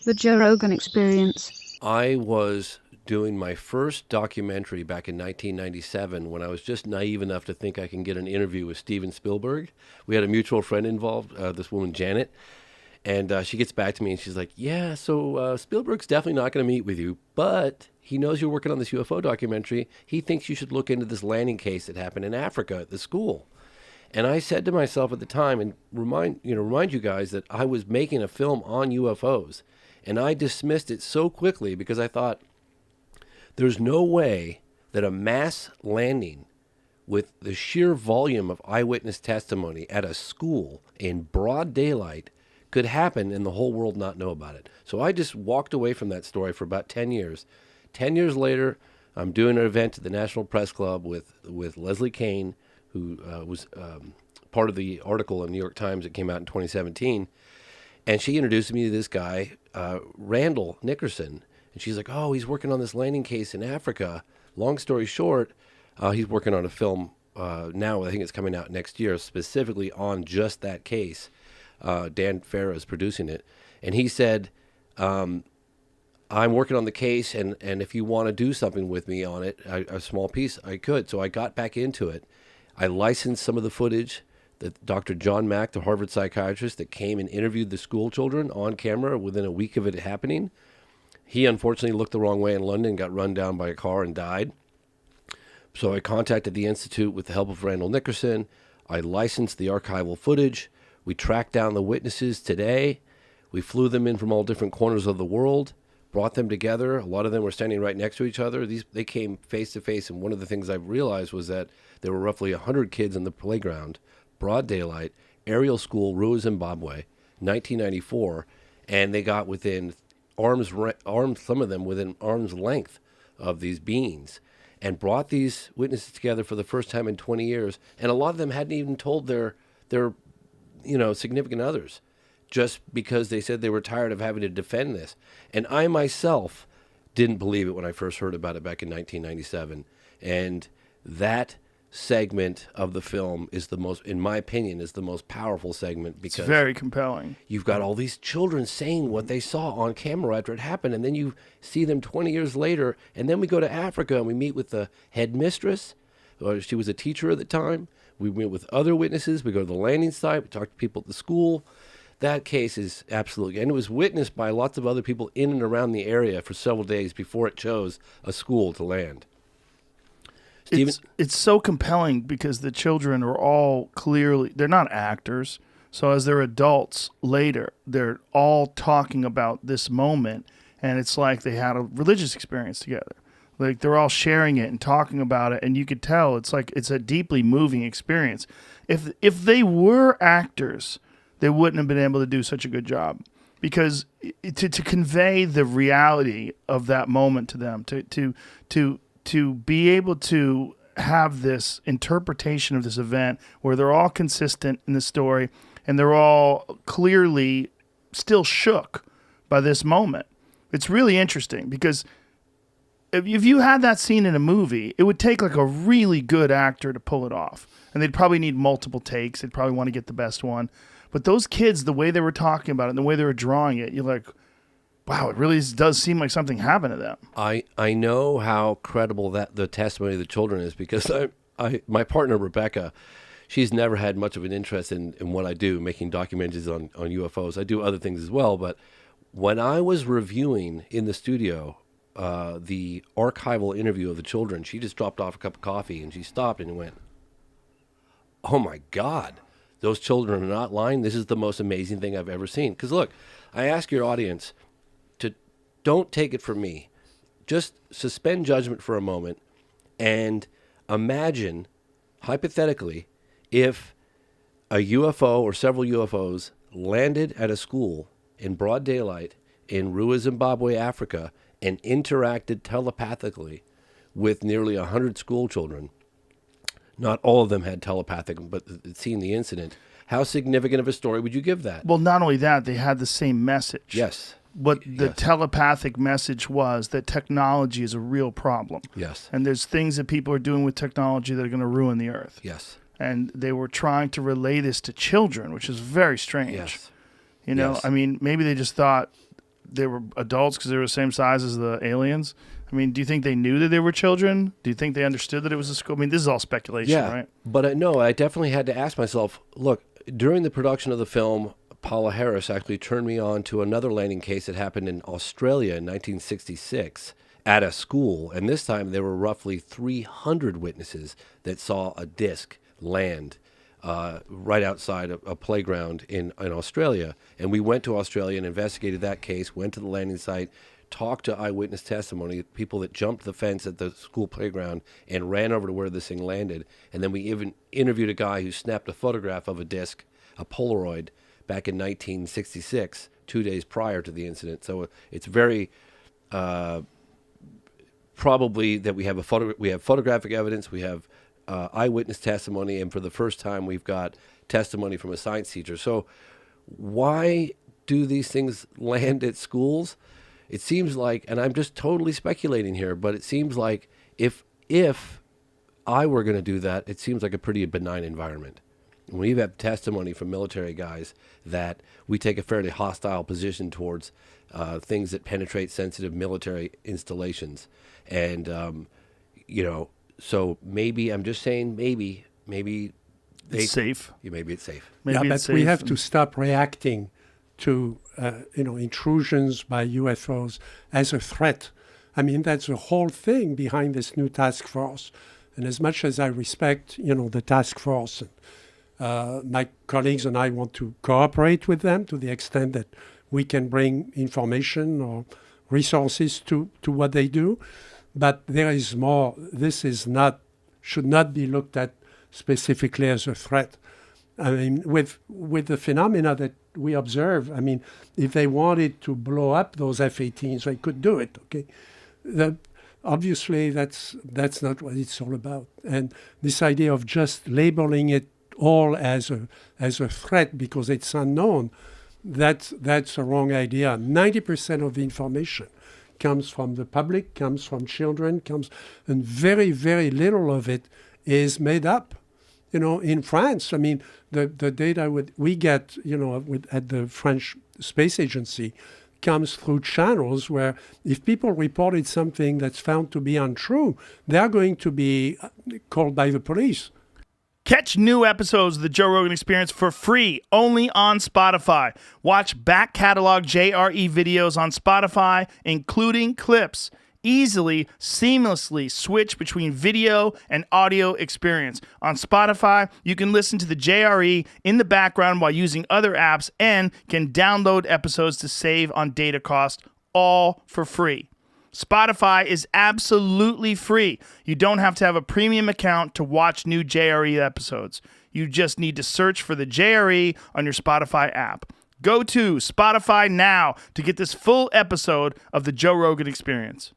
The Joe Rogan Experience. I was doing my first documentary back in 1997 when I was just naive enough to think I can get an interview with Steven Spielberg. We had a mutual friend involved, this woman, Janet, and she gets back to me and she's like, yeah, so Spielberg's definitely not going to meet with you, but he knows you're working on this UFO documentary. He thinks you should look into this landing case that happened in Africa at the school. And I said to myself at the time, and remind you guys that I was making a film on UFOs, and I dismissed it so quickly because I thought there's no way that a mass landing with the sheer volume of eyewitness testimony at a school in broad daylight could happen and the whole world not know about it. So I just walked away from that story for about 10 years. 10 years later, I'm doing an event at the National Press Club with Leslie Kean, who was part of the article in the New York Times that came out in 2017. And she introduced me to this guy, Randall Nickerson. And she's like, oh, he's working on this landing case in Africa. Long story short, he's working on a film now. I think it's coming out next year, specifically on just that case. Dan Farah is producing it. And he said, I'm working on the case, and if you want to do something with me on it, a small piece, I could. So I got back into it. I licensed some of the footage that Dr. John Mack, the Harvard psychiatrist that came and interviewed the school children on camera within a week of it happening. He unfortunately looked the wrong way in London, got run down by a car and died. So I contacted the Institute with the help of Randall Nickerson. I licensed the archival footage. We tracked down the witnesses today. We flew them in from all different corners of the world, brought them together. A lot of them were standing right next to each other. They came face to face, and one of the things I realized was that there were roughly 100 kids in the playground, broad daylight, aerial school, Rua, Zimbabwe, 1994, and they got within some of them within arm's length of these beings, and brought these witnesses together for the first time in 20 years. And a lot of them hadn't even told their significant others, just because they said they were tired of having to defend this. And I myself didn't believe it when I first heard about it back in 1997. And that segment of the film is the most, in my opinion, is the most powerful segment, because it's very compelling. You've got all these children saying what they saw on camera after it happened, and then you see them 20 years later, and then we go to Africa and we meet with the headmistress. She was a teacher at the time. We meet with other witnesses. We go to the landing site. We talk to people at the school. That case is absolutely, and it was witnessed by lots of other people in and around the area for several days before it chose a school to land. It's so compelling because the children are all clearly, they're not actors. So as they're adults later, they're all talking about this moment, and it's like they had a religious experience together. Like they're all sharing it and talking about it, and you could tell it's like it's a deeply moving experience. If they were actors, they wouldn't have been able to do such a good job, because to convey the reality of that moment to them, to be able to have this interpretation of this event where they're all consistent in the story and they're all clearly still shook by this moment. It's really interesting because if you had that scene in a movie, it would take like a really good actor to pull it off. And they'd probably need multiple takes. They'd probably want to get the best one. But those kids, the way they were talking about it and the way they were drawing it, you're like, wow, it really does seem like something happened to them. I know how credible that the testimony of the children is, because my partner, Rebecca, she's never had much of an interest in what I do, making documentaries on UFOs. I do other things as well, but when I was reviewing in the studio the archival interview of the children, she just dropped off a cup of coffee and she stopped and went, oh my God, those children are not lying. This is the most amazing thing I've ever seen. Because look, I ask your audience to don't take it from me. Just suspend judgment for a moment and imagine, hypothetically, if a UFO or several UFOs landed at a school in broad daylight in Rua, Zimbabwe, Africa, and interacted telepathically with nearly 100 school children. Not all of them had telepathic, but seen the incident. How significant of a story would you give that? Well, not only that, they had the same message. Yes. What the telepathic message was that technology is a real problem. Yes. And there's things that people are doing with technology that are going to ruin the earth. Yes. And they were trying to relay this to children, which is very strange. Yes. You know, Yes. I mean, maybe they just thought, they were adults because they were the same size as the aliens? I mean, do you think they knew that they were children? Do you think they understood that it was a school? I mean, this is all speculation, right? But no, I definitely had to ask myself, look, during the production of the film, Paula Harris actually turned me on to another landing case that happened in Australia in 1966 at a school. And this time there were roughly 300 witnesses that saw a disc land right outside a playground in Australia. And we went to Australia and investigated that case, went to the landing site, talked to eyewitness testimony, people that jumped the fence at the school playground and ran over to where this thing landed. And then we even interviewed a guy who snapped a photograph of a disc, a Polaroid, back in 1966, 2 days prior to the incident. So it's very probably that we have photographic evidence, we have eyewitness testimony, and for the first time we've got testimony from a science teacher. So why do these things land at schools? It seems like, and I'm just totally speculating here, but it seems like if I were going to do that, it seems like a pretty benign environment. We have testimony from military guys that we take a fairly hostile position towards things that penetrate sensitive military installations. And, so maybe, I'm just saying maybe It's safe. Maybe it's safe. Maybe but it's we safe. have to stop reacting to intrusions by UFOs as a threat. I mean, that's the whole thing behind this new task force. And as much as I respect, the task force, my colleagues and I want to cooperate with them to the extent that we can bring information or resources to what they do. But there is more. This should not be looked at specifically as a threat. I mean, with the phenomena that we observe, I mean, if they wanted to blow up those F-18s, they could do it, okay? Obviously, that's not what it's all about. And this idea of just labeling it all as a threat because it's unknown, that's a wrong idea. 90% of the information comes from the public, comes from children, and very, very little of it is made up. In France, I mean, the data we get, at the French Space Agency comes through channels where if people reported something that's found to be untrue, they're going to be called by the police. Catch new episodes of the Joe Rogan Experience for free only on Spotify. Watch back catalog JRE videos on Spotify, including clips. Easily, seamlessly switch between video and audio experience. On Spotify, you can listen to the JRE in the background while using other apps and can download episodes to save on data cost, all for free. Spotify is absolutely free. You don't have to have a premium account to watch new JRE episodes. You just need to search for the JRE on your Spotify app. Go to Spotify now to get this full episode of the Joe Rogan Experience.